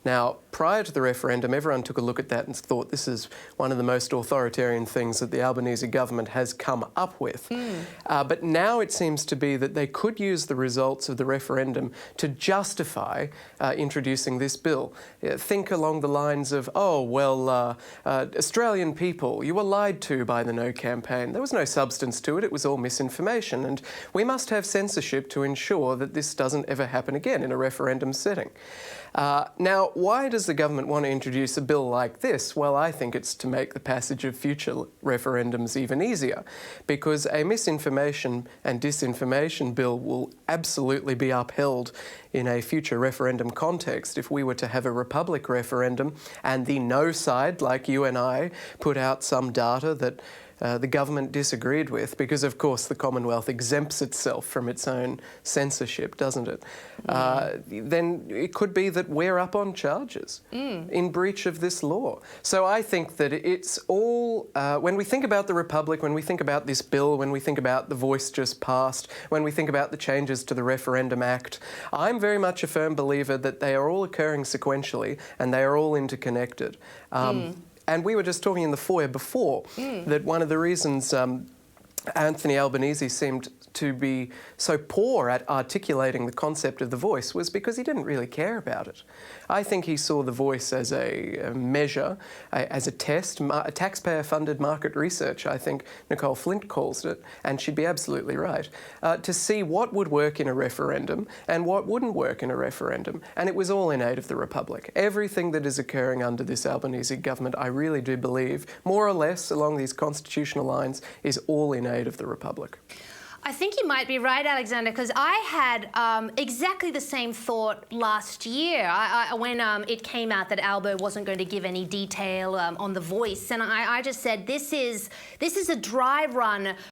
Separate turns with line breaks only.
Now, prior to the referendum, everyone took a look at that and thought this is one of the most authoritarian things that the Albanese government has come up with. But now it seems to be that they could use the results of the referendum to justify introducing this bill. Think along the lines of, oh, well, Australian people, you were lied to by the No campaign. There was no substance to it, it was all misinformation, and we must have censorship to ensure that this doesn't ever happen again in a referendum setting. Now, why does the government want to introduce a bill like this? Well, I think it's to make the passage of future referendums even easier, because a misinformation and disinformation bill will absolutely be upheld in a future referendum context. If we were to have a republic referendum and the no side, like you and I, put out some data that the government disagreed with, because of course the Commonwealth exempts itself from its own censorship, doesn't it? Then it could be that we're up on charges in breach of this law. So I think that it's all, when we think about the Republic, when we think about this bill, when we think about the voice just passed, when we think about the changes to the Referendum Act, I'm very much a firm believer that they are all occurring sequentially and they are all interconnected. And we were just talking in the foyer before that one of the reasons Anthony Albanese seemed to be so poor at articulating the concept of the voice was because he didn't really care about it. I think he saw the voice as a measure, as a test, a taxpayer-funded market research, I think Nicole Flint calls it, and she'd be absolutely right, to see what would work in a referendum and what wouldn't work in a referendum. And it was all in aid of the Republic. Everything that is occurring under this Albanese government, I really do believe, more or less along these constitutional lines, is all in aid of the Republic.
I think you might be right, Alexander, because I had exactly the same thought last year when it came out that Albo wasn't going to give any detail on the voice, and I just said this is a dry run